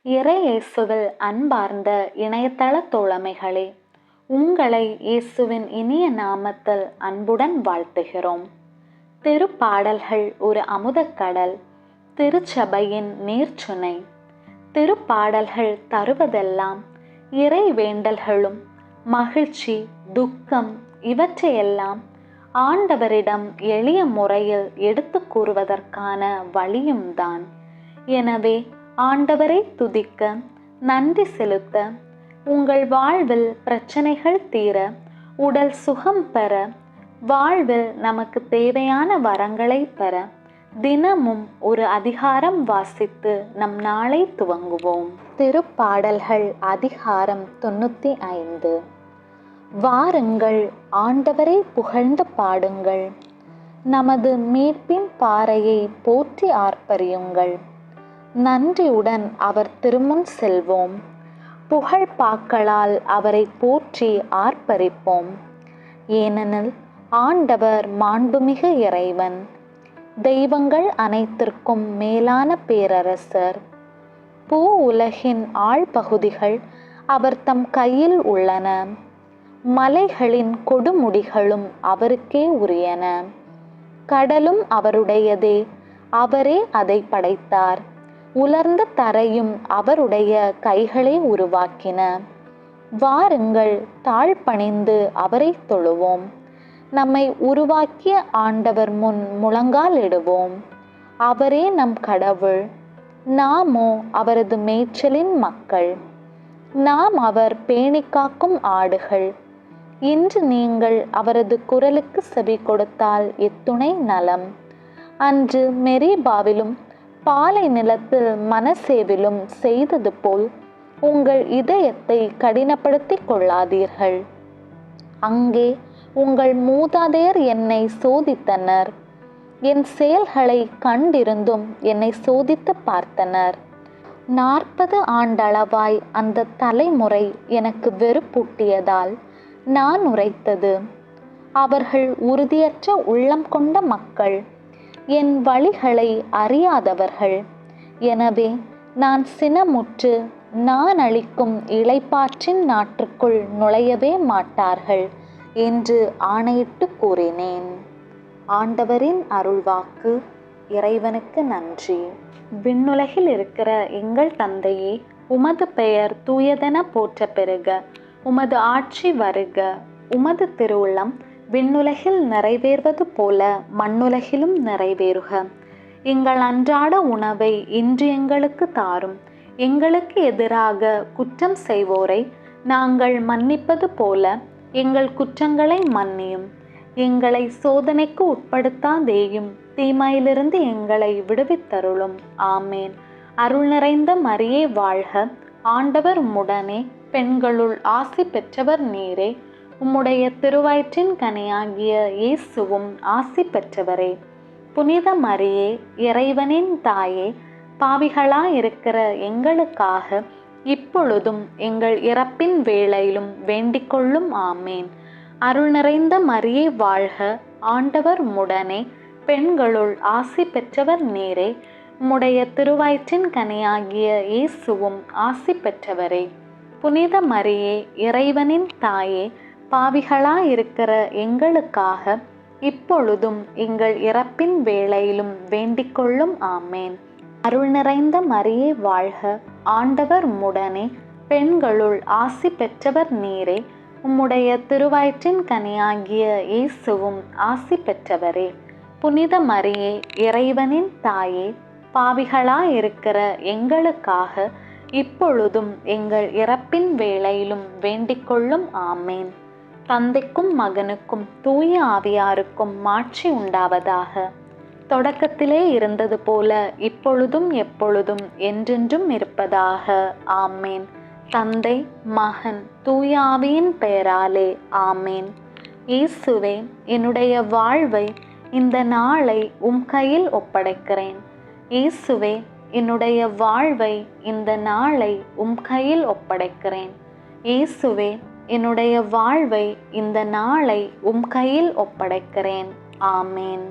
இறை இயேசுவில் அன்பார்ந்த இணையதள தோழமைகளே, உங்களை இயேசுவின் இனிய நாமத்தில் அன்புடன் வாழ்த்துகிறோம். திருப்பாடல்கள் ஒரு அமுதக்கடல், திருச்சபையின் நீர்ச்சுனை. திருப்பாடல்கள் தருவதெல்லாம் இறை வேண்டல்களும் மகிழ்ச்சி, துக்கம் இவற்றையெல்லாம் ஆண்டவரிடம் எளிய முறையில் எடுத்து கூறுவதற்கான வழியும் தான். எனவே ஆண்டவரை துதிக்க, நன்றி செலுத்த, உங்கள் வாழ்வில் பிரச்சனைகள் தீர, உடல் சுகம் பெற, வாழ்வில் நமக்கு தேவையான வரங்களை பெற தினமும் ஒரு அதிகாரம் வாசித்து நம் நாளை துவங்குவோம். திருப்பாடல்கள் அதிகாரம் 95. வாருங்கள், ஆண்டவரை புகழ்ந்து பாடுங்கள், நமது மீட்பின் பாறையை போற்றி ஆர்ப்பரியுங்கள். நன்றியுடன் அவர் திருமுன் செல்வோம், புகழ் பாக்களால் அவரை போற்றி ஆர்ப்பரிப்போம். ஏனெனில் ஆண்டவர் மாண்புமிகு இறைவன், தெய்வங்கள் அனைத்திற்கும் மேலான பேரரசர். பூ உலகின் ஆழ்பகுதிகள் அவர் தம் கையில் உள்ளன, மலைகளின் கொடுமுடிகளும் அவருக்கே உரியன. கடலும் அவருடையதே, அவரே அதை படைத்தார். உலர்ந்த தரையும் அவருடைய கைகளை உருவாக்கின. வாருங்கள், தாழ்பணிந்து அவரை தொழுவோம், நம்மை உருவாக்கிய ஆண்டவர் முன் முழங்கால் இடுவோம். அவரே நம் கடவுள், நாமோ அவரது மேய்ச்சலின் மக்கள். நாம் அவர் பேணி காக்கும் ஆடுகள். இன்று நீங்கள் அவரது குரலுக்கு செவி கொடுத்தால் எத்துணை நலம். அன்று மெரிபாவிலும் பாலை நிலத்தில் மனசேவிலும் செய்தது போல் உங்கள் இதயத்தை கடினப்படுத்திக் கொள்ளாதீர்கள். அங்கே உங்கள் மூதாதையர் என்னை சோதித்தனர், என் செயல்களை கண்டிருந்தும் என்னை சோதித்து பார்த்தனர். 40 ஆண்டளவாய் அந்த தலைமுறை எனக்கு வெறுப்பூட்டியதால் நான் உரைத்தது, அவர்கள் உறுதியற்ற உள்ளம் கொண்ட மக்கள், என் வழிகளை அறியாதவர்கள். எனவே நான் சினமுற்று, நான் அளிக்கும் இளைப்பாற்றின் நாட்டுக்குள் நுழையவே மாட்டார்கள் என்று ஆணையிட்டு கூறினேன். ஆண்டவரின் அருள்வாக்கு. இறைவனுக்கு நன்றி. விண்ணுலகில் இருக்கிற எங்கள் தந்தையே, உமது பெயர் தூயதென போற்ற பெறுக. உமது ஆட்சி வருக. உமது திருவுள்ளம் விண்ணுலகில் நிறைவேறுவது போல மண்ணுலகிலும் நிறைவேறுக. எங்கள் அன்றாட உணவை இன்று எங்களுக்கு தாரும். எங்களுக்கு எதிராக குற்றம் செய்வோரை நாங்கள் மன்னிப்பது போல எங்கள் குற்றங்களை மன்னியும். எங்களை சோதனைக்கு உட்படுத்தாதேயும், தீமையிலிருந்து எங்களை விடுவித்தருளும். ஆமேன். அருள் நிறைந்த மரியே வாழ்க, ஆண்டவர் உம்முடனே, பெண்களுள் ஆசி பெற்றவர் நீரே. உம்முடைய திருவயிற்றின் கனியாகிய இயேசுவும் ஆசி பெற்றவரே. புனித மரியே, இறைவனின் தாயே, பாவிகளாயிருக்கிற எங்களுக்காக இப்பொழுதும் எங்கள் இறப்பின் வேளையிலும் வேண்டிக் கொள்ளும். ஆமேன். அருள் நிறைந்த மரியே வாழ்க, ஆண்டவர் உம்முடனே, பெண்களுள் ஆசி பெற்றவர் நீரே. உம்முடைய திருவயிற்றின் கனியாகிய இயேசுவும் ஆசி பெற்றவரே. புனித மரியே, இறைவனின் தாயே, பாவிகளாயிருக்கிற எங்களுக்காக இப்பொழுதும் எங்கள் இறப்பின் வேளையிலும் வேண்டிக் கொள்ளும். ஆமேன். அருள் நிறைந்த மரியே வாழ்க, ஆண்டவர் உம்முடனே, பெண்களுள் ஆசி பெற்றவர் நீரே. உம்முடைய திருவயிற்றின் கனியாகிய இயேசுவும் ஆசி பெற்றவரே. புனித மரியே, இறைவனின் தாயே, பாவிகளாயிருக்கிற எங்களுக்காக இப்பொழுதும் எங்கள் இறப்பின் வேளையிலும் வேண்டிக் கொள்ளும். ஆமேன். தந்தைக்கும் மகனுக்கும் தூய ஆவியாருக்கும் மாட்சி உண்டாவதாக. தொடக்கத்திலே இருந்தது போல இப்பொழுதும் எப்பொழுதும் என்றென்றும் இருப்பதாக. ஆமேன். தந்தை, மகன், தூய ஆவியின் பெயராலே. ஆமேன். இயேசுவே, என்னுடைய வாழ்வை, இந்த நாளை உம் கையில் ஒப்படைக்கிறேன். இயேசுவே, என்னுடைய வாழ்வை, இந்த நாளை உம் கையில் ஒப்படைக்கிறேன். இயேசுவே, என்னுடைய வாழ்வை, இந்த நாளை உம் கையில் ஒப்படைக்கிறேன். ஆமேன்.